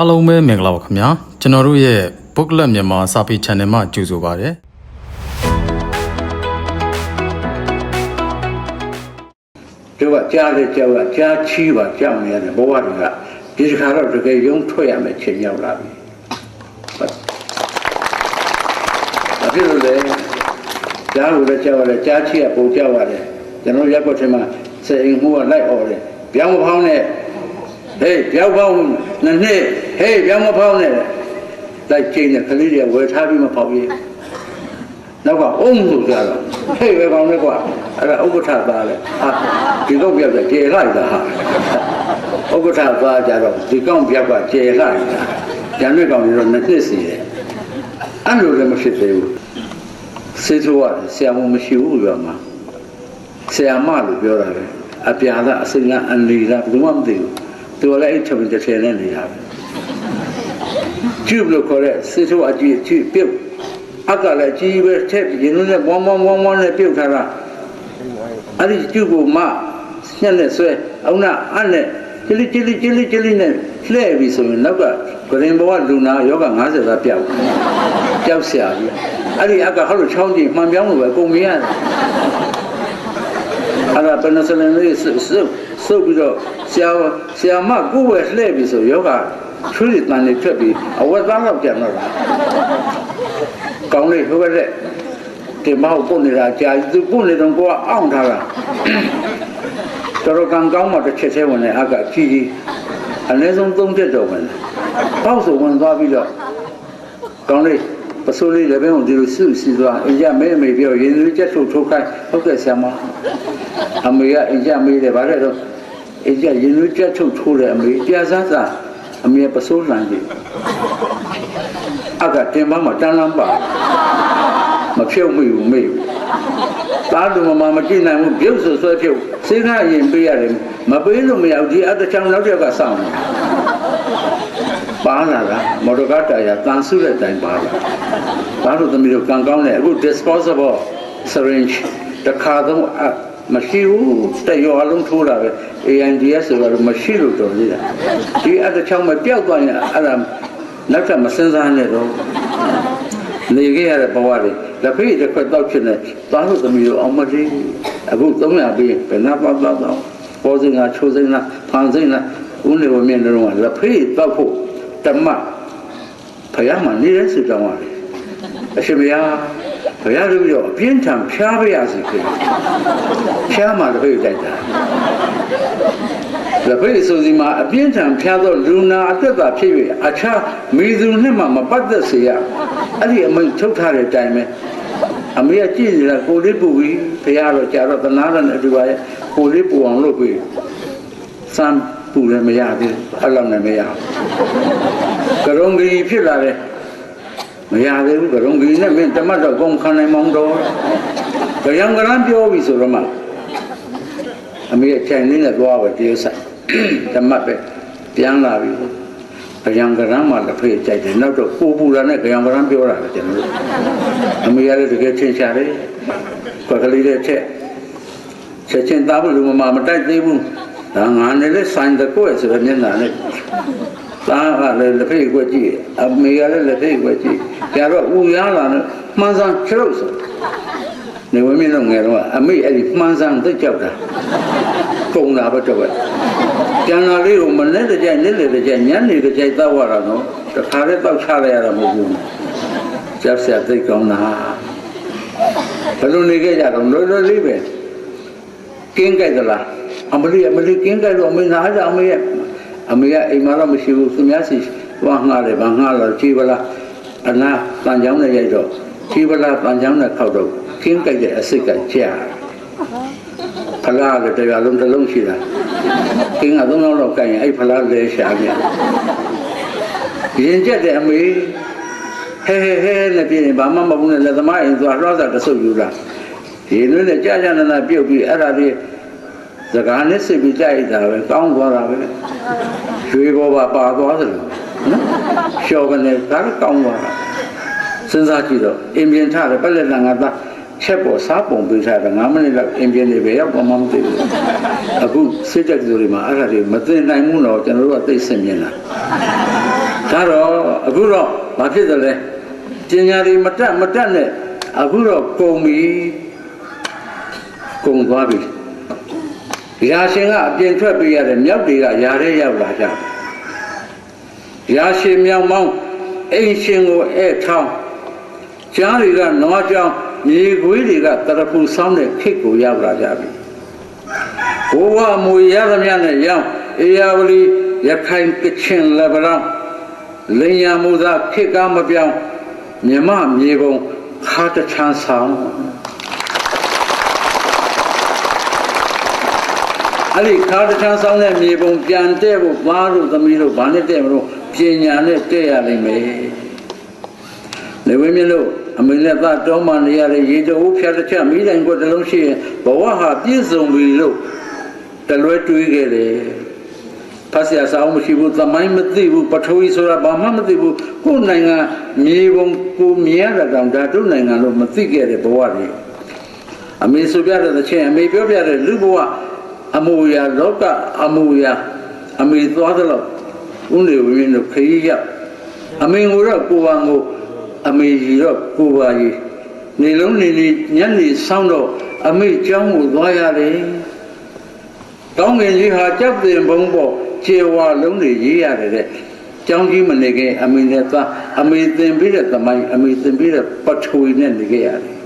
အားလုံးပဲမင်္ဂလာပါခင်ဗျာကျွန်တော်တို့ရဲ့ Booklet မြန်မာစာပေ channel မှာကြိုဆိုပါရစေတို့ကကြားလေကြောက်ကကြားချီးပါကြောက်နေရတယ်ဘဝတွေကဒီခါတော့တကယ်ရုံးထွက်ရမယ်ချိန်ရောက်လာပြီ။ဘာဖြစ်လို့လဲကြားလို့လည်းကြောက်ရတယ်ကြားချီးကပုံကြောက်ရတယ်ကျွန်တော်ရက်ွက်ထဲမှာစေအိမ်မှုကလိုက်អော်တယ်ပြောင်းမဖောင်းနဲ့ဟေးပြောင်းဖောင်းနှစ်ဟေးပြောင်းမဖောင်းနဲ့လိုက်ချိန်တဲ့ကလေးတွေဝယ်ထားပြီးမဖောက်ရေးနောက်ကအုံးလို့ကြတော့ဟေးပဲကောင်းလဲကွာအဲ့ဒါဥက္ကဋ္ဌသားလေဟာဒီကောက်ပြောက်ကြကျေလိုက်တာဟာဥက္ကဋ္ဌသားကြတော့ဒီကောက်ပြောက်ကကျေလိုက်တာကျန်တဲ့ကောင်တွေတော့နှစ်စီတယ်အဲ့လိုလည်းမဖြစ်သေးဘူးစေထိုးရတယ်ဆရာမမရှိဘူးပြောမှာဆရာမလို့ပြောတာပဲအပြာကအစိမ်းကအန်လီလားဘယ်သူမှမသိဘူးသူလည်းအဲ့ထမင်းတစ်ထည်နဲ့နေရပဲကျုပ်လို့ခေါ်တဲ့စေထိုးအကြည့်ပြုတ်အကလည်းကြီးပဲထက်ရင်နဲ့ဝမ်းနဲ့ပြုတ်ထားတာအဲ့ဒီကျုပ်ကမှညက်နဲ့ဆွဲအောင်နာအဲ့နဲ့ကျလိနဲ့လှဲ့ပြီးဆိုရင်နောက်ကဂရင်ဘဝလူနာယောဂ50သာပျောက်ဆရာကြီးအဲ့ဒီအကဟောလို့ချောင်းကြည့်မှန်ပြောင်းလို့ပဲအကုန်မရအဲ့ဒါပနစလန်လေးစုပ်ပြီးတော့ဆရာမကိုယ်ပဲလှဲ့ပြီးဆိုယောဂချွေးတန်နေထွက်ပြီးအဝတ်သားတော့ပြန်တော့တာကောင်းလေးဟိုဘက်တဲ့ဒီမောက်ပုတ်နေတာကြာသူပုတ်နေတော့ကိုကအောင့်ထားတာတော်ကောင်းမှတစ်ချက်သေးဝင်နေအကကြီးအနည်းဆုံး3တက်တော့ဝင်ပေါက်ဆိုဝင်သွားပြီးတော့ကောင်းလေးပစိုးလေးလည်းပဲဒီလိုစီသွားအင်ကြမဲပြောရင်းနှီးချက်ထုတ်ခိုင်းဟုတ်ကဲ့ဆရာမအမေကအင်ကြမေးတယ်ဗါတဲ့တော့အင်ကြရင်းနှီးချက်ထိုးတယ်အမေပြာစားစားအမေပစိုးလန်ကြီးအကတင်မမတန်းလန်းပါမဖြုတ်မိဘူးမေ့ဘူးသားလူမမကြည့်နိုင်ဘူးပြုတ်ဆွဲဖြုတ်စိတ်ကအရင်ပေးရတယ်မပေးလို့မရဘူးဒီအတချောင်းနောက်တစ်ယောက်ကစောင့်နေပါလာတာမော်တော်ကားတာရတန်ဆုတဲ့တိုင်ပါလာသားတို့သမီးတို့ကံကောင်းတယ်အခု disposable syringe တခါတော့မရှိဘူးတရောအလုံးထိုးတာပဲ ANDS ဆိုတော့မရှိလို့တော်သေးတာဒီအတချောင်းမပြောက်သွားရင်အဲ့ဒါနောက်ထပ်မစင်စားနဲ့တော့နေခဲ့ရတဲ့ဘဝတွေလက်ဖေးတစ်ခွက်တောက်ချင်တယ်သားတို့သမီးတို့အောင်မတည်အခု300ပြီးဘယ်နာတော့ပေါ်စင်ကချိုးစင်လားဖန်စင်လားဦးနေဝမြင့်တို့ကလက်ဖေးတောက်ဖို့တမဖယားမှနေတဲ့စုတောင်းရတယ်အရှင်ဘုရားဘုရားတို့ပြီးတော့အပြင်းထန်ဖျားပြရစီခင်ဖျားမှလက်ဖေးတိုက်တာလက်ဖေးဆိုစီမှာအပြင်းထန်ဖျားတော့လူနာအသက်သာဖြစ်၍အခြားမိသူနဲ့မှမပတ်သက်စေရအဲ့ဒီအမိန့်ထုတ်ထားတဲ့အတိုင်းပဲအမေကကြည့်နေတာကိုလေးပူပြီးဘုရားတော့ကြာတော့သနာရနဲ့အတူပါရဲ့ကိုလေးပူအောင်လုပ်ပြီးစမ်းပူလည်းမရသေးအဲ့လောက်နဲ့မရကရုံကြီးဖြစ်လာတယ်မရသေးဘူးကရုံကြီးနဲ့မင်းတမတ်တော့ကုန်ခံနိုင်မောင်းတော့ကရံကရံပြောပြီးဆိုတော့မှအမေအချိန်လေးနဲ့သွားပဲတရုတ်ဆိုင်တမတ်ပဲပြန်လာပြီကရံကရံမှလည်းဖေးကြိုက်တယ်နောက်တော့ပူပူတာနဲ့ကရံကရံပြောတာပဲကျွန်တော်တို့အမေရလည်းတကယ်ထင်ရှားတယ်ပကလေးတဲ့ချက်ချင်းသားဖို့လူမမတိုက်သေးဘူးဒါငါနဲ့လည်းဆိုင်တဲ့ကိုယ်ဆိုရမျက်နှာနဲ့သားကလည်းလက်ဖေးကွက်ကြည့်အမေကလည်းလက်ဖေးကွက်ကြည့်ကြတော့ဦးရလာနဲ့မှန်စမ်းချလို့ဆိုနေဝင်းမင်းတို့ငယ်တော့အမေအဲ့ဒီမှန်စမ်းသိကြောက်တာကုန်တာပဲတော့ကျန်လာလေးကိုမနဲ့တကြိုက်နဲ့လေတကြိုက်ညနေတကြိုက်တောက်ရတာနော်တခါလေးတောက်ချလိုက်ရတာမဟုတ်ဘူးကျောက်ဆရာသိကောင်းတာဘယ်လိုနေခဲ့ကြတော့လွယ်လေးပဲကင်းကြိုက်သလားအမလီကင်းကြိုက်တော့အမေနားကြအမေကအိမ်မှာတော့မရှိဘူးသူများစီသွားငှားတယ်ဗငှားတော့ကြည်ပလားအနာတန်ချောင်းနဲ့ရိုက်တော့ကြည်ပလားတန်ချောင်းနဲ့ခောက်တော့ကင်းကြိုက်တဲ့အစိတ်ကကြာဖလားလည်းတရားလုံးတစ်လုံးရှိတာကင်းက3လောက်ကိုင်ရင်အဲ့ဖလားလဲရှာပြန်ရင်ကျက်တဲ့အမေဟဲနဲ့ပြင်းဘာမှမဟုတ်နဲ့လက်သမားအိမ်သွားလှောစာတဆုပ်ယူလာဒီလိုနဲ့ကြာနာပြုတ်ပြီးအဲ့ဒါလေးစကားနဲ့စိတ်ပြီးကြိုက်တာပဲကောင်းသွားတာပဲရွှေဘောပါသွားသလိုနော်ရှော့ကနေဒါကကောင်းသွားတာစဉ်းစားကြည့်တော့အင်ပြင်ထားတယ်ပက်လက်လန်ကသားချက်ပေါ်စားပုံပေးထားတာ9မိနစ်လောက်အင်ပြင်တွေပဲရောက်မှမသိဘူးအခုစစ်တပ်တွေမှာအဲ့ဒါတွေမသိနိုင်ဘူးတော့ကျွန်တော်တို့ကသိစင်မြင်တာ ဒါတော့အခုတော့မဖြစ်တယ်လေပညာတွေမတတ်နဲ့အခုတော့ကုန်ပြီကုန်သွားပြီရာရှင်ကအပြင်ထွက်ပြေးရတယ်မြောက်တွေကရာထဲရောက်လာကြရာရှင်မြောက်မောင်းအိမ်ရှင်ကိုဧထောင်းကျားတွေကနွားကြောင်းမြေခွေးတွေကတရဖူဆောင်းတဲ့ခိတ်ကိုရောက်လာကြပြီဘဝမူရသမျှနဲ့ရောင်းအေယာဝတီရခိုင်ကချင်လက်ဗလောင်းလင်ယာမူသာခိတ်ကားမပြောင်းမြမမြေပုံခါတချမ်းဆောင်အဲ့ဒီခါတချမ်းဆောင်တဲ့မြေပုံပြန်တဲ့ဖို့ဘာလို့သမီးတို့ဘာနဲ့တဲ့မလို့ပညာနဲ့တဲ့ရလိမ့်မယ်လေဝင်းမြင့်လို့အမေနဲ့သားတောမှနေရတဲ့ရေတအုပ်ဖြတ်တစ်ချက်မိတိုင်းကိုတလုံးရှိရင်ဘဝဟာပြည့်စုံပြီလို့တလွဲတွေးခဲ့တယ်ဖတ်ဆရာစာအုပ်မရှိဘူးသမိုင်းမသိဘူးပထဝီဆိုတာဘာမှမသိဘူးကိုယ်နိုင်ငံမြေပုံကိုမြင်ရတာတောင်ဒါတို့နိုင်ငံလို့မသိခဲ့တဲ့ဘဝတွေအမေဆိုပြတဲ့ချင်းအမေပြောပြတဲ့လူဘဝအမူအရာလောကအမူအရာအမေသွားသလောက်ဦးနေဝင်းတို့ခရီးရောက်အမေကိုတော့ကိုပါကိုအမေကြီးတော့ကိုပါကြီးနေလုံးနေညနေဆောင်းတော့အမေကျောင်းကိုသွားရတယ်တောင်းငင်ကြီးဟာကြောက်တင်ဘုံပေါ်ခြေဝါလုံးတွေရေးရတယ်တဲ့ကျောင်းကြီးမနေခင်အမေနဲ့သားအမေသင်ပြီးတဲ့သမိုင်းအမေသင်ပြီးတဲ့ပထဝီနဲ့နေခဲ့ရတယ်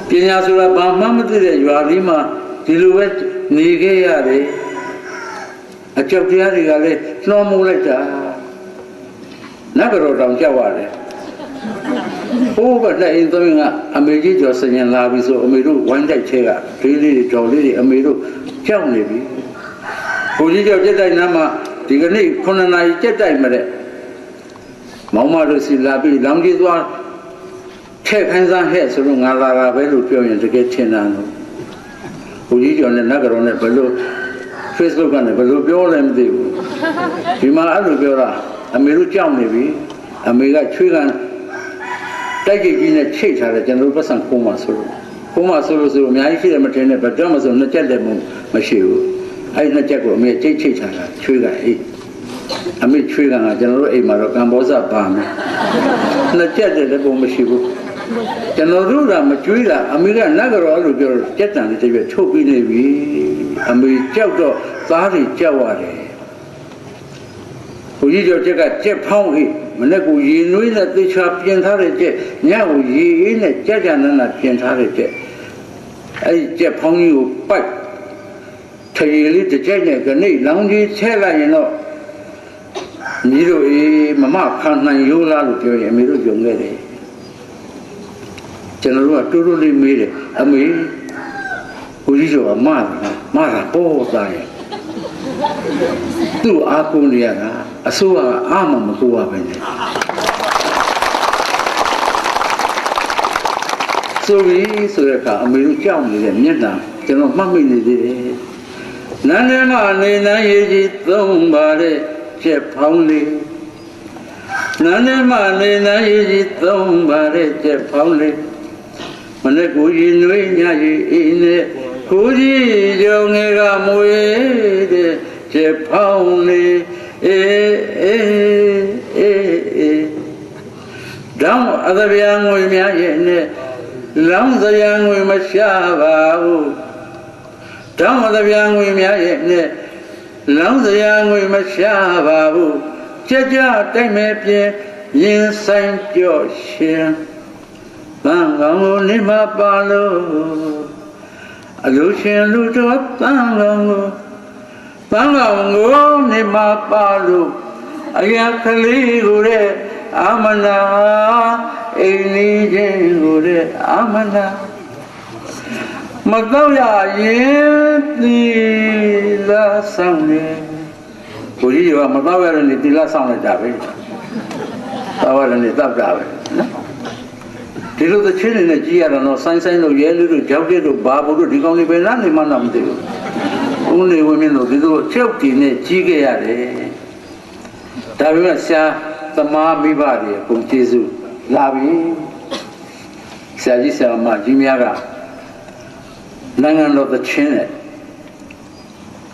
ပညာဆိုတာဘာမှမသိတဲ့ရွာလေးမှာဒီလိုပဲနေခဲ့ရတယ်အကြောက်တရားတွေကလည်းနှောမိုးလိုက်တာနတ်တော်တောင်ကြောက်ရတယ်ဘိုးဘလက်အင်းသမီးကအမေကြီးကျော်စင်ရင်လာပြီဆိုအမေတို့ဝိုင်းတိုက်ချဲကဒေးလေးတွေတော်လေးတွေအမေတို့ကြောက်နေပြီဘိုးကြီးကျော်ကြက်တိုက်နားမှာဒီကနေ့9 နာရီကြက်တိုက်မတဲ့မောင်မတို့စီလာပြီးလောင်ကြီးသွားထက်ခိုင်းစားဟဲ့ဆိုလို့ငါလာတာပဲလို့ပြောရင်တကယ်ထင်တာလို့ဘိုးကြီးကျော်နဲ့နတ်တော်နဲ့ဘယ်လို Facebook ကနေဘယ်လိုပြောလဲမသိဘူးဒီမှာအဲ့လိုပြောတာအမေတို့ကြောက်နေပြီအမေကချွေးကန်တိုက်ကြည့်ကြီးနဲ့ချိတ်ထားတယ်ကျွန်တော်တို့ပတ်စံခိုးမှဆိုလို့အများကြီးရှိတယ်မထင်နဲ့ဘယ်တော့မှဆိုနှစ်ချက်တည်းမရှိဘူးအဲ့နှစ်ချက်ကိုအမေချိတ်ထားတာချွေးကန်အေးအမေချွေးကန်ကကျွန်တော်တို့အိမ်မှာတော့ကံဘောဇပါမယ်နှစ်ချက်တည်းလည်းပုံမရှိဘူးကျွန်တော်တို့ကမကျွေးတာအမေကနတ်ကတော်လို့ပြောတော့ကြက်တန်လေးတရွက်ထုတ်ပြီးနေပြီအမေကြောက်တော့သားတွေကြောက်ရတယ်ဘုရားကျော်ချက်ကကြက်ဖောင်းအေးမနေ့ကရေနွေးနဲ့သေချာပြင်ထားတဲ့ကြက်ညကိုရေအေးနဲ့ကြက်ကြနန်းပြင်ထားတဲ့ကြက်အဲ့ဒီကြက်ဖောင်းကြီးကိုပိုက်ထရေလေးတစ်ကြက်နဲ့ကနေလောင်ကြီးချဲလိုက်ရင်တော့ညီတို့အေးမမခံနိုင်ရိုးလားလို့ပြောရင်အမေတို့ယုံခဲ့တယ်ကျွန်တော်တို့ကတိုးတိုးလေးမေးတယ်အမေဘုရားကျော်ကမတာပေါ်သားရဲ့သူ့အားကိုးနေရတာအစိုးရကအားမကိုးရပဲနဲ့ဆိုပြီးဆိုရကအမေတို့ကြောက်နေတဲ့မျက်နှာကျွန်တော်မှတ်မိနေသေးတယ်နန်းထဲမှာနေနန်းရေးကြီးသုံးပါတဲ့ကျက်ဖောင်းလေးနန်းထဲမှာနေနန်းရေးကြီးသုံးပါတဲ့ကျက်ဖောင်းလေးမနေ့ကိုရင်နွေးညကြီးအင်းနဲ့ကိုကြီးကြောင့်ငယ်ကမွေတဲ့ကျက်ဖောင်းလေးတောင်းအသဗျာငွေများရဲ့နဲ့လောင်းစရာငွေမရှာပါဘူးတောင်းအသဗျာငွေများရဲ့နဲ့လောင်းစရာငွေမရှာပါဘူးကြကြတိုက်မဲ့ပြင်းရင်ဆိုင်ကြော့ရှင်ဘန်ကောင်ကိုနေမပါလို့အလူရှင်လူတော်ဘန်ကောင်ကိုနေမပါလို့အရာကလေးကိုတဲ့အမနာအိမ်လေးချင်းကိုတဲ့အမနာမတော့ရရင်သီလဆောင်နေကိုကြီးကမတော့ရရင်သီလဆောင်လိုက်တာပဲတော့ရရင်တပ်တာပဲနော်ဒီလိုတစ်ချင်းနဲ့ကြီးရတော့ဆိုင်လို့ရဲလူတို့ကြောက်တဲ့တို့ဘာဘူးတို့ဒီကောင်းလေးပဲလားနေမှတော့မသိဘူးဦးနေဝင်းမြင့်တို့ဒီလိုချက်တီနဲ့ကြီးခဲ့ရတယ်ဒါပေမဲ့ဆရာသမားမိဘတွေပုံကျေးဇူးလာပြီဆရာကြီးဆရာမကြီးများကနိုင်ငံတော်သချင်းနဲ့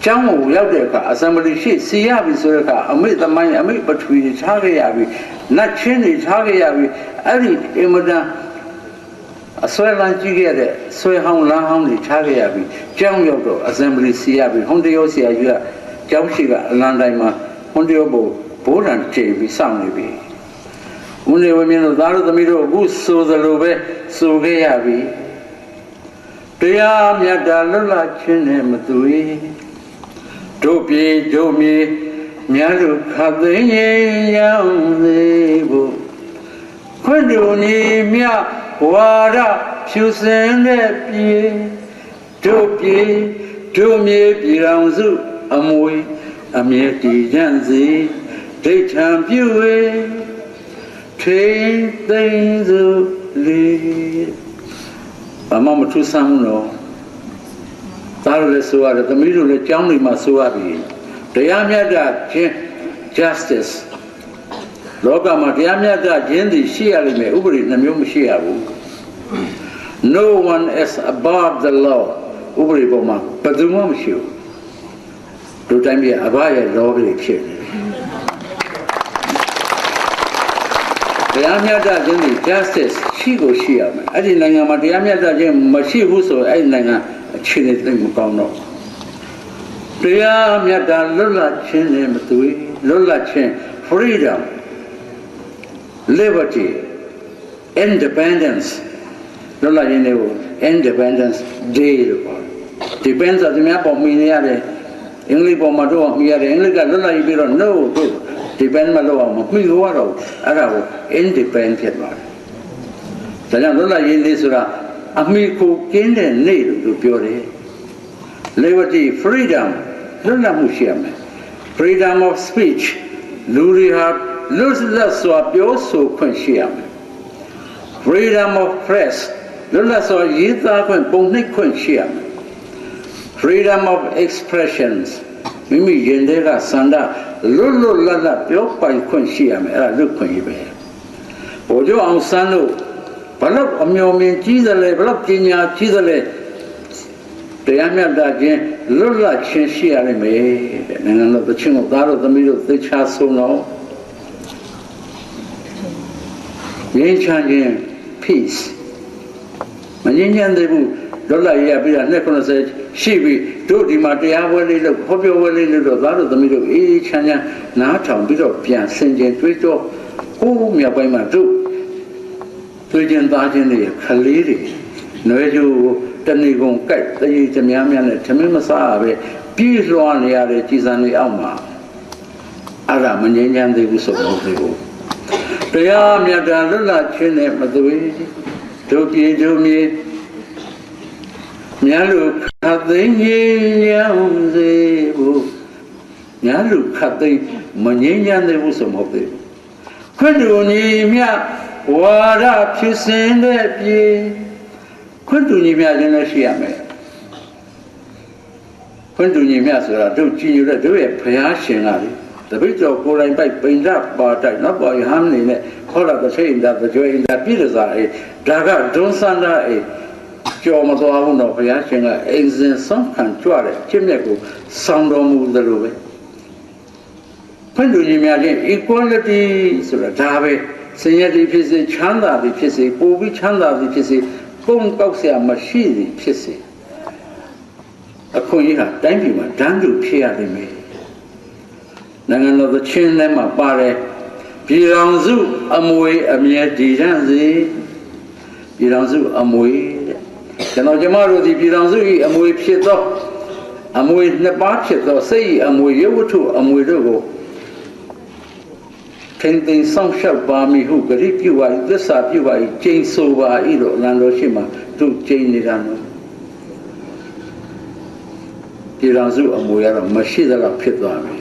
ကျောင်းကိုရောက်တဲ့အခါ assembly ရှိစီရပြီဆိုတဲ့အခါအမိသမိုင်းအမိပထဝီတွေထားခဲ့ရပြီနတ်ချင်းတွေထားခဲ့ရပြီအဲ့ဒီအင်မတန်အဆွဲလန်းကြည့်ခဲ့တဲ့ဆွဲဟောင်းလမ်းဟောင်းတွေထားခဲ့ရပြီကျောင်းရောက်တော့ assembly စီရပြီဟွန်တယောဆရာကြီးကကျောင်းရှိကအလံတိုင်းမှာဟွန်တယောဘိုးတန်ချိန်ပြီးစောင့်နေပြီဦးနေဝင်းတို့သားတို့သမီးတို့အခုဆိုသလိုပဲဆိုခဲ့ရပြီတရားမြတ်တာလွတ်လပ်ခြင်းနဲ့မသွေတို့ပြေတို့မြေများတို့ခတ်သိမ်းရောက်သေးဖို့ခွင့်တို့နေမြဝါရဖြူစင်တဲ့ပြေတို့ပြေတို့မြေပြည်တော်စုအမွေအမြဲတည်ကြံစေဒိဋ္ဌံပြုဝေထိသိမ်းစုလေးဘာမှမထူးဆန်းဘူးနော်သားတို့လည်းဆိုရတယ်သမီးတို့လည်းကျောင်းတွေမှာဆိုရပြီတရားမျှတခြင်း justice လောကမှာတရားမျှတခြင်းသည်ရှိရလိမ့်မယ်ဥပဒေနှမျိုးမရှိရဘူး no one is above the law ဥပဒေပေါ်မှာဘယ်သူမှမရှိဘူးတို့တိုင်းပြည်အဘရဲ့ law တွေဖြစ်နေတရားမျှတခြင်းသည် justice ရှိကိုရှိရမယ်အဲ့ဒီနိုင်ငံမှာတရားမျှတခြင်းမရှိဘူးဆိုရင်အဲ့ဒီနိုင်ငံအခြေအနေသိမကောင်းတော့တရားမြတ်တာလွတ်လပ်ခြင်းနဲ့မသွေလွတ်လပ်ခြင်း freedom liberty independence လွတ်လပ်ခြင်းတွေကို independence day လို့ခေါ်တယ် depends ဆိုတဲ့များပေါ်မိနေရတယ်အင်္ဂလိပ်ပေါ်မှာတော့မိရတယ်အင်္ဂလိပ်ကလွတ်လပ်ရေးပြီးတော့ no တို့ depend မလုပ်အောင်မမိလို့ရတော့အဲ့ဒါကို independent ဖြစ်သွားတယ်ဒါကြောင့်လွတ်လပ်ရေးနေ့ဆိုတာအမိကိုကင်းတဲ့နေ့လို့သူပြောတယ် liberty freedom လွတ်လပ်မှုရှိရမယ် freedom of speech လူတွေဟာလွတ်လပ်စွာပြောဆိုခွင့်ရှိရမယ် freedom of press လွတ်လပ်စွာရေးသားခွင့်ပုံနှိပ်ခွင့်ရှိရမယ် freedom of expressions မိမိရင်ထဲကစန္ဒလွတ်လွတ်လပ်လပ်ပြောပိုင်ခွင့်ရှိရမယ်အဲ့ဒါလွတ်ခွင့်ရေးပဲဘိုလ်ချုပ်အောင်ဆန်းတို့ဘလောက်အမျှော်မြင်ကြီးသလဲဘလောက်ပညာကြီးသလဲတရားမျှတခြင်းလွတ်လပ်ခြင်းရှိရလိမ့်မယ်တဲ့နိုင်ငံတော်တခြင်းကိုသားတို့သမီးတို့သိချဆုံးတော့ငြိမ်းချမ်းခြင်း peace မငြိမ်းချမ်းသေးဘူးလွတ်လပ်ရပြီးတာ290ရှိပြီတို့ဒီမှာတရားပွဲလေးလို့ဟောပြောပွဲလေးလို့တော့သားတို့သမီးတို့အေးချမ်းချမ်းနားထောင်ပြီးတော့ပြန်ဆင်ခြင်တွေးကြောဟိုးမြောက်ပိုင်းမှာတို့သွေးချင်းသားချင်းတွေခလေးတွေနွယ်ကျိုးတဏီကုံကြိုက်တရေချများများနဲ့ထမင်းမစားရပဲပြေးလွှားနေရတဲ့ကြည်စံတွေအောက်မှာအဲ့ဒါမငြိမ်းချမ်းသေးဘူးဆိုတော့သေးဘူးတရားမြတ်တာလွတ်လပ်ခြင်းနဲ့မသွေတို့ပြေတို့မြေများလို့ခတ်သိမ်းရအောင်စေဖို့များလို့ခတ်သိမ်းမငြိမ်းချမ်းသေးဘူးဆိုမဟုတ်သေးဘူးခွင့်တူညီမြဝါရဖြစ်စဉ်တဲ့ပြေခွင့်တူညီမြခြင်းလည်းရှိရမယ်ခွင့်တူညီမြဆိုတာတို့ကြည်ညိုတဲ့တို့ရဲ့ဘုရားရှင်ကလေတပိတ်ကျော်ကိုယ်တိုင်ပိုက်ပိန်ဒပါတိုက်နောက်ပေါ်ရဟန်းနေနဲ့ခေါ်လာတဲ့ချိန်တာကြွေးတာပြည့်စားအေးဒါကဒွန်းစန္ဒအေးကြော်မသွားဘူးတော့ဘုရားရှင်ကအင်းစင်ဆုံးခံကြွတဲ့အဖြစ်မြတ်ကိုဆောင်တော်မူသလိုပဲခွင့်တူညီမြခြင်း equality ဆိုတာဒါပဲစင်ရည်ဖြစ်စေချမ်းသာသည်ဖြစ်စေပိုပြီးချမ်းသာသည်ဖြစ်စေပုံကောက်เสียမရှိသည်ဖြစ်စေအခွင့်အရေးဟာတိုင်းပြည်မှာတန်းတူဖြစ်ရလိမ့်မယ်နိုင်ငံတော်သချင်းထဲမှာပါတယ်ပြည်တော်စုအမွေအမြဲတည်ရန်စေပြည်တော်စုအမွေတဲ့ကျွန်တော်ကျမတို့ဒီပြည်တော်စု၏အမွေဖြစ်သောအမွေနှစ်ပါးဖြစ်သောစိတ်၏အမွေရုပ်ဝတ္ထုအမွေတို့ကိုထင်သိဆောင်ရှောက်ပါမည်ဟုဂရိပြုပါ၏သစ္စာပြုပါ၏ကျင့်ဆိုပါ၏လို့အလံတော်ရှိမှသူကျင့်နေတာနော်ပြည်တော်စုအမွေကတော့မရှိသလောက်ဖြစ်သွားပြီ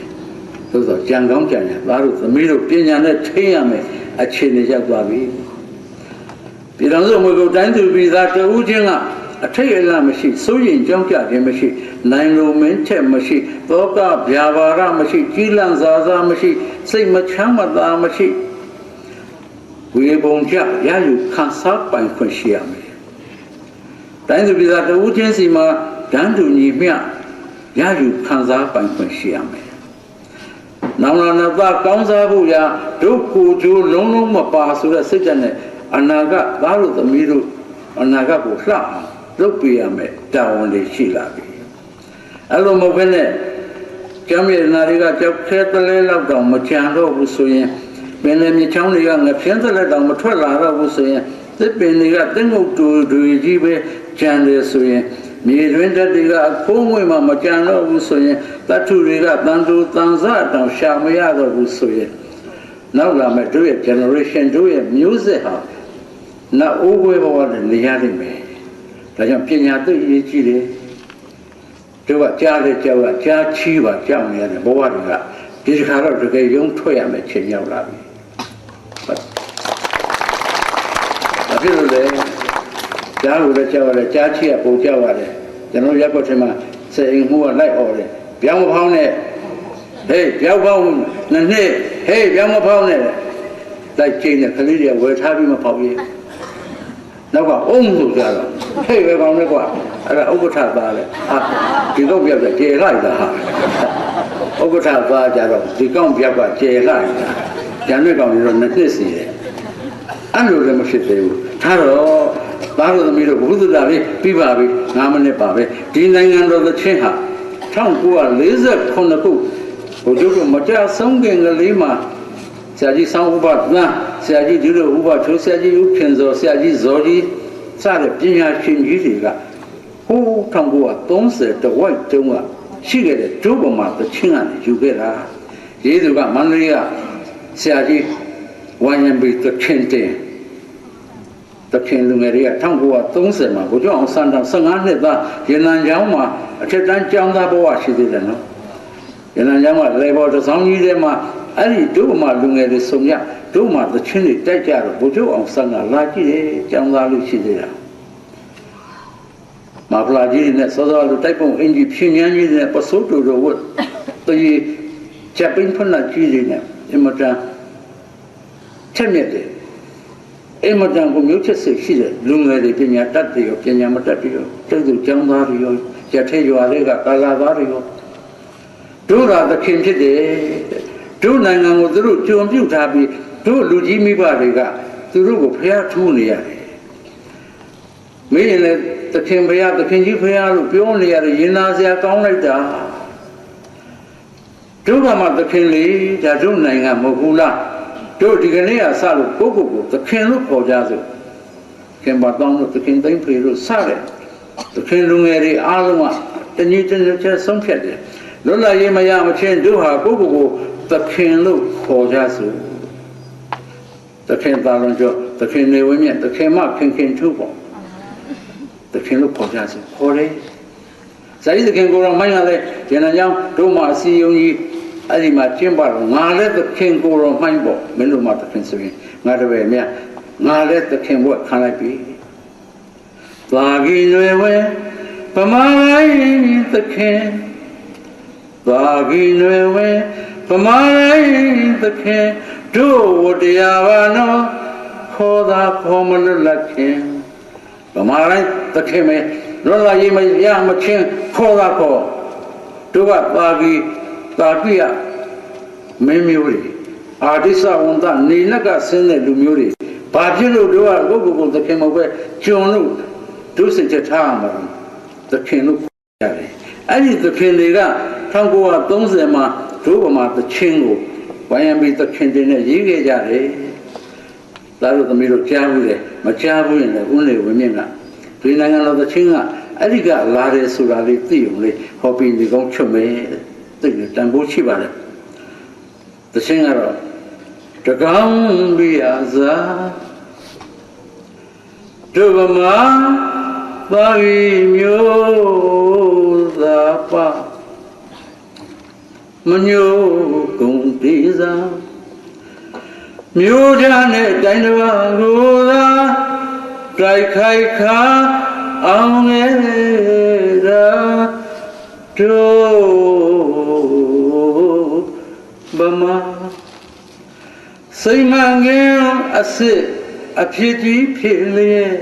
သို့သောကြံကောင်းကြံရသားတို့သမီးတို့ပညာနဲ့ထိရမယ်အခြေအနေရောက်သွားပြီပြည်တော်စုအမွေကိုတိုင်းသူပြည်သားတဦးချင်းကအထိတ်အလန့်မရှိစိုးရင်ကြောင်းကြခြင်းမရှိနိုင်လိုမင်းချက်မရှိသောကဗျာပါရမရှိကြီးလန့်စားစားမရှိစိတ်မချမ်းမသာမရှိဝေဘုံကြရယူခံစားပိုင်ခွင့်ရှိရမယ်တိုင်းသူပြည်သားတဦးချင်းစီမှာဓာတ်တူညီမျှ ရယူခံစားပိုင်ခွင့်ရှိရမယ်။နောင်လာနာသားကောင်းစားဖို့ရာတို့ကိုကြိုးလုံးလုံးမပါဆိုတဲ့စိတ်ဓာတ်နဲ့အနာဂတ်သားတို့သမီးတို့အနာဂတ်ကိုလှအောင်လုပ်ပြရမယ်တာဝန်တွေရှိလာပြီ။အဲ့လိုမဟုတ်ဘဲနဲ့ကျမ်းမြေနာတွေကကြောက်ခဲတလဲလောက်တောင်မကြံတော့ဘူးဆိုရင်ပင်လယ်မြေချောင်းတွေကငဖျင်းသက်လက်တောင်မထွက်လာတော့ဘူးဆိုရင်သစ်ပင်တွေကတင်းငုတ်တူတွေကြီးပဲကြံတယ်ဆိုရင်မြေတွင်းတက်တွေကအခိုးငွေမှမကြံတော့ဘူးဆိုရင်တတ္ထုတွေကတန်တူတန်ဆတောင်ရှာမရတော့ဘူးဆိုရင်နောက်လာမဲ့တို့ရဲ့ generation တို့ရဲ့မျိုးဆက်ဟာနောက်အိုးခွဲဘဝနဲ့နေရလိမ့်မယ်ဒါကြောင့်ပညာသိရေးကြည့်တယ်တို့ကကြားလေကြောက်ကကြားချီးပါကြောက်နေရတယ်ဘဝတွေကဒီခါတော့တကယ်ရုံးထွက်ရမယ်ချိန်ရောက်လာပြီဘာဖြစ်လို့လဲကြားလို့လည်းကြောက်ရတယ်ကြားချီးကပုံကြောက်ရတယ်ကျွန်တော်ရက်ွက်ထဲမှာစေအိမ်မှုကလိုက်អော်တယ်ပြောင်းမဖောင်းနဲ့ဟေးပြောင်းဖောင်းနှစ်နှစ်ဟေးပြောင်းမဖောင်းနဲ့လိုက်ချိန်တဲ့ကလေးတွေဝယ်ထားပြီးမဖောက်ရေးနောက်ကအုံးလို့ကြတော့ဟေးပဲကောင်းလဲကွာအဲ့ဒါဥပ္ပထသားလေဟာဒီတော့ပြတ်ပြကျေလိုက်တာဟာဥပ္ပထသားကြတော့ဒီကောင်းပြတ်ကကျေလိုက်တာကျန်တဲ့ကောင်တွေတော့နှစ်နှစ်စီတယ်အဲ့လိုလည်းမဖြစ်သေးဘူးထားတော့သားတို့သမီးတို့ဘုသူတာလေးပြီးပါပြီ9မိနစ်ပါပဲဒီနိုင်ငံတော်သချင်းဟာ1948ခုဘုတို့မကြဆုံးခင်ကလေးမှာဆရာကြီးဆောင်းဥပဒနာဆရာကြီးဒီလိုဥပချိုးဆရာကြီးဥခင်စောဆရာကြီးဇော်ကြီးစတဲ့ပညာရှင်ကြီးတွေကဟိုး1930တဝိုက်တုန်းကရှိခဲ့တဲ့ဒုဗမာသချင်းကနေယူခဲ့တာယေသူကမန္တလေးကဆရာကြီးဝိုင်းရင်ပြီးသခင်တင်တခင်လူငယ်တွေက1930မှာဘုကျောင်းအောင်စံတောင်15နှစ်သားရန်နန်ကျောင်းမှာအထက်တန်းကျောင်းသားဘဝရှိသေးတယ်နော်ရန်နန်ကျောင်းကလေဘော်တစ်ဆောင်ကြီးထဲမှာအဲ့ဒီဒုဗမာလူငယ်တွေဆုံရဒုဗမာသချင်းတွေတိုက်ကြတော့ဘုကျောင်းအောင်စံကလာကြည့်တယ်ကျောင်းသားလူရှိသေးတာမဖလာကြီးနဲ့စောစောလူတိုက်ပုံအင်ကြီးဖြင်းញ្ញကြီးနဲ့ပစိုးတူတော်ဝတ်တကြီးချက်ပင်းဖနာကြီးတွေနဲ့အမတန်ချက်မြက်တယ်အမတန်ကိုမျိုးချက်စိတ်ရှိတဲ့လူငယ်တွေပညာတတ်တယ်ရောပညာမတတ်တယ်ရောကျုပ်တို့ကျောင်းသားတွေရောရထဲရွာတွေကကာလာသားတွေရောတို့ရာသခင်ဖြစ်တယ်တို့နိုင်ငံကိုသူတို့ကြုံပြုတ်ထားပြီးတို့လူကြီးမိဘတွေကသူတို့ကိုဖျားထူးနေရတယ်မင်းရင်လည်းသခင်ဖျားသခင်ကြီးဖျားလို့ပြောနေရတယ်ရင်နာစရာကောင်းလိုက်တာတို့ကမှသခင်လေးဒါတို့နိုင်ငံမဟုတ်ဘူးလားတို့ဒီကနေ့ကစလို့ကိုကိုကိုသခင်လို့ခေါ်ကြစို့ခင်ပါတောင်းလို့သခင်သိမ့်ဖေလို့စတယ်သခင်လူငယ်တွေအားလုံးကတညီတညွတ်ချက်ဆုံးဖြတ်တယ်လွတ်လပ်ရေးမရမချင်းတို့ဟာကိုကိုကိုသခင်လို့ခေါ်ကြစို့သခင်သာလွန်ကျော်သခင်နေဝင်းမြတ်သခင်မခင်ခင်ထုပေါ့သခင်လို့ခေါ်ကြစို့ခေါ်တယ်ဇာတိသခင်ကိုတော်မိုင်းကလည်းရန်ကြောင်းတို့မှအစီယုံကြီးအဲ့ဒီမှာကျင်းပတော့ငါလည်းသခင်ကိုတော်မိုင်းပေါ့မင်းတို့မှသခင်ဆိုရင်ငါတပည့်မြတ်ငါလည်းသခင်ဘွဲ့ခံလိုက်ပြီသွားကြီးရွယ်ဝဲဗမာတိုင်းသခင်သွားကြီးရွယ်ဝဲဗမာတိုင်းသခင်တို့ဝတရားပါနော်ခေါ်သာခေါ်မလွတ်လပ်ခင်ဗမာတိုင်းသခင်ပဲလွတ်လပ်ရေးမရမချင်းခေါ်သာခေါ်တို့ကသွားကြီးတာပိယမင်းမျိုးတွေအာတိစဝန္တနေလက်ကဆင်းတဲ့လူမျိုးတွေဘာဖြစ်လို့တို့ကကိုကိုသခင်မဟုတ်ပဲကျွန်လို့တို့စိတ်ချက်ထားမှာသခင်လို့ရတယ်အဲ့ဒီသခင်တွေက1930မှာတို့ဗမာသချင်းကိုဝိုင်းရပြီးသခင်တွေနဲ့ရေးခဲ့ကြတယ်ဒါလို့သမီးတို့ကြားဘူးလေမကြားဘူးရင်လည်းဦးလေဝင်းမြင့်ကဒီနိုင်ငံတော်သချင်းကအဲ့ဒီကလာတယ်ဆိုတာလေးသိုံလေးဟောပြီးဒီကောင်းချွတ်မယ်သိတယ်တန်ဖိုးရှိပါတယ်သချင်းကတော့တကောင်းပြရစာဒုဗမာပါဝီမျိုးသာပါမညိုကုန်တေးစာမျိုးကြနဲ့တိုင်းတစ်ပါးကိုသာတိုက်ခိုက်ခါအောင်နေတာတို့ဗမာစိတ်မှန်ငယ်အစစ်အဖြစ်ကြီးဖြစ်လျက်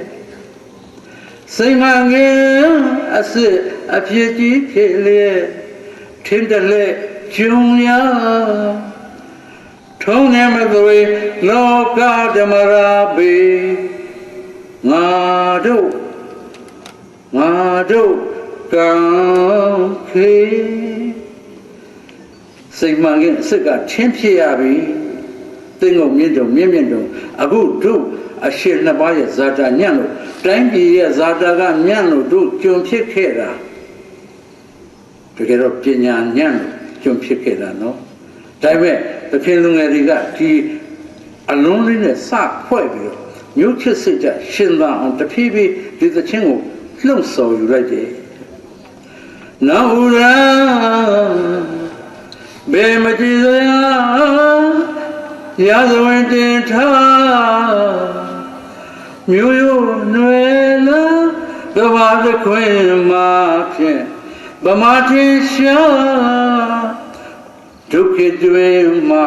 စိတ်မှန်ငယ်အစစ်အဖြစ်ကြီးဖြစ်လျက် ထင်းတလဲကျုံရထုံးနေမသွေလောကဓမ္မရာပေငါတို့ကံခေစိတ်မှန်ခြင်းစိတ်ကချင်းဖြစ်ရပြီသိငုံမြင့်တုံမြင့်တုံအခုတို့အရှင်နှစ်ပါးရဲ့ဇာတာညံ့လို့တိုင်းပြည်ရဲ့ဇာတာကညံ့လို့တို့ကြုံဖြစ်ခဲ့တာတကယ်တော့ပညာညံ့လို့ကြုံဖြစ်ခဲ့တာနော်ဒါပေမဲ့သခင်လူငယ်တွေကဒီအလုံးလေးနဲ့စဖွဲ့ပြီးတော့မြို့ချစ်စိတ်ကြရှင်သာအောင်တဖြည်းဖြည်းဒီသချင်းကိုလှုပ်ဆော်ယူလိုက်တယ်နောင်ရဘေမကြည်စရာရာဇဝင်တင်ထားမြို့ရိုးနွယ်လာကဘာသခွင်မှာဖြင့်ဗမာတင်ရှာဒုက္ခတွေမှာ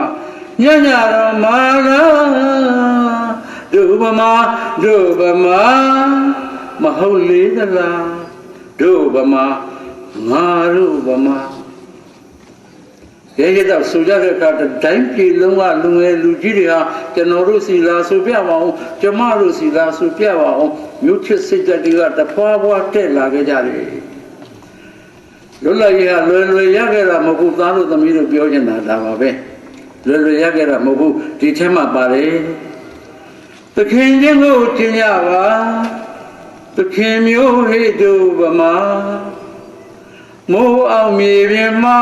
ညညတော်မာလာဒုဗမာမဟုတ်လေသလားဒုဗမာငါတို့ဗမာရဲတော့ဆိုကြတဲ့အခါတိုင်းပြည်လုံးကလူငယ်လူကြီးတွေဟာကျွန်တော်တို့စီလာဆိုပြပါအောင်ကျမတို့စီလာဆိုပြပါအောင်မြို့ချစ်စိတ်ဓာတ်တွေကတဖွာဖွာတက်လာခဲ့ကြတယ်လွတ်လပ်ရေးကလွယ်ရခဲ့တာမဟုတ်သားတို့သမီးတို့ပြောချင်တာဒါပါပဲလွယ်ရခဲ့တာမဟုတ်ဒီထဲမှာပါတယ်သခင်ချင်းကိုတင်ကြပါသခင်မျိုးဟိတုဗမာမိုးအောင်မြေပြင်မှာ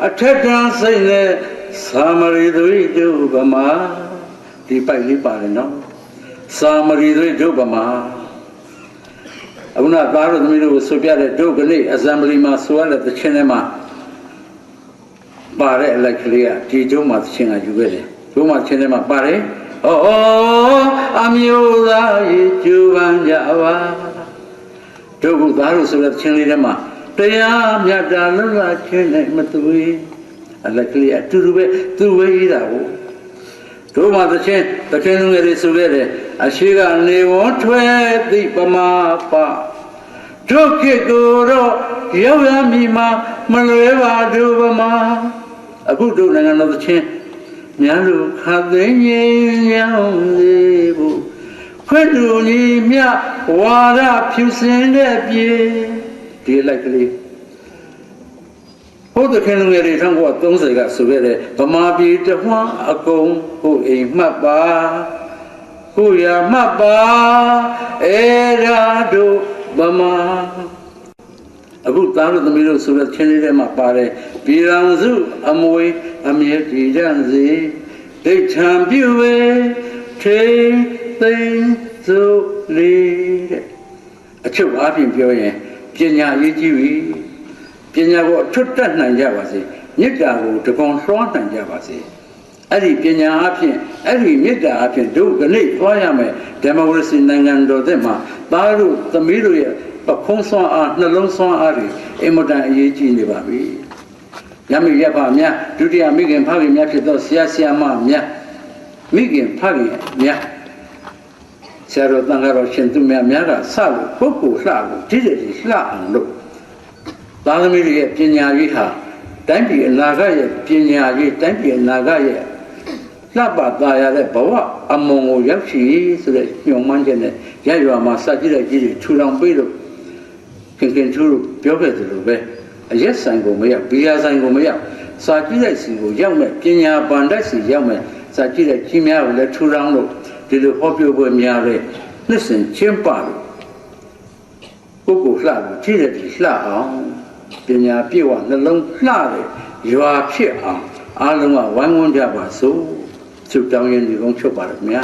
အထက်ကစိတ်နဲ့သာမရီသွေးဒုဗမာဒီပိုက်လေးပါတယ်နော်သာမရီသွေးဒုဗမာအခုနသားတို့သမီးတို့ဆိုပြတဲ့ဒုကနေ့အစမ်ဘလီမှာဆိုရတဲ့သချင်းထဲမှာပါတဲ့အလိုက်ကလေးကဒီဒုမှာသချင်းကယူခဲ့တယ်ဒုမှာသချင်းထဲမှာပါတယ်ဩအမျိုးသားရေကျူပန်းကြပါဒုကသားတို့ဆိုတဲ့သချင်းလေးထဲမှာတရားမြတ်တာလွတ်လပ်ခြင်းနဲ့မသွေးအလက်ကလေးအတူတူပဲသူဝေးတာကိုတို့မှသချင်းလူငယ်တွေဆိုခဲ့တယ်အရှိကနေဝန်းထွဲသိပမာပဒုက္ခကိုတော့ရောက်ရမည်မှာမလွဲပါတို့ဗမာအခုတို့နိုင်ငံတော်သချင်းများလို့ခါသိငြိမ်းချမ်းစေဖို့ခွင့်တူညီမြဝါဒဖြူစင်တဲ့ပြေဒီလိုက်ကလေးဟုတ်တဲ့ခင်လူငယ်တွေ1930ကဆိုခဲ့တဲ့ဗမာပြည်တဝန်းအကုန်ကိုအိမ်မှတ်ပါကိုရမှတ်ပါအဲ့ဒါတို့ဗမာအခုသားတို့သမီးတို့ဆိုတဲ့ချင်းလေးထဲမှာပါတယ်ပြည်တော်စုအမွေအမြဲတည်ကြစေဒိဋ္ဌံပြုဝေထေသိမ့်စုလေးတဲ့အချုပ်အားဖြင့်ပြောရင်ပညာရေးကြည့်ပြီပညာကိုအထွတ်တက်နိုင်ကြပါစေမေတ္တာကိုတကွန်လွှမ်းနိုင်ကြပါစေအဲ့ဒီပညာအဖြစ်အဲ့ဒီမေတ္တာအဖြစ်တို့ကနေ့သွားရမယ်ဒီမိုကရေစီနိုင်ငံတော်တဲ့မှာသားတို့သမီးတို့ရဲ့ပခုံးဆွမ်းအားနှလုံးဆွမ်းအားတွေအင်မတန်အရေးကြီးနေပါပြီရမရပါများဒုတိယမိခင်ဖခင်များဖြစ်သောဆရာမများမိခင်ဖခင်များဆရာတော်တန်ခါတော်ရှင်သူများကစလို့ပုဂ္ဂိုလ်လှလို့ဒီတဲ့လှအောင်လို့သားသမီးတွေရဲ့ပညာရေးဟာတိုင်းပြည်အနာဂတ်ရဲ့ပညာရေးတိုင်းပြည်အနာဂတ်ရဲ့လှပသားရတဲ့ဘဝအမုံကိုရောက်ရှိဆိုတဲ့ညွှန်မှန်းချက်နဲ့ရရွာမှာစကြည့်တဲ့ကြီးတွေထူထောင်ပေးလို့ခင်ထူလို့ပြောခဲ့သလိုပဲအရက်ဆိုင်ကိုမရောက်ဘီယာဆိုင်ကိုမရောက်စာကြည့်တဲ့စီကိုရောက်မဲ့ပညာဗန္ဒတ်စီရောက်မဲ့စာကြည့်တဲ့ကြီးများကိုလည်းထူထောင်လို့ဒီလိုဟောပြောပွဲများတဲ့နှစ်စဉ်ချင်းပလို့ပုဂ္ဂိုလ်လှလို့ကြည့်တဲ့ဒီလှအောင်ပညာပြည့်ဝနှလုံးလှတဲ့ရွာဖြစ်အောင်အားလုံးကဝိုင်းဝန်းကြပါစို့ဆုတောင်းရင်ဒီကုန်းချုပ်ပါရခင်ဗျာ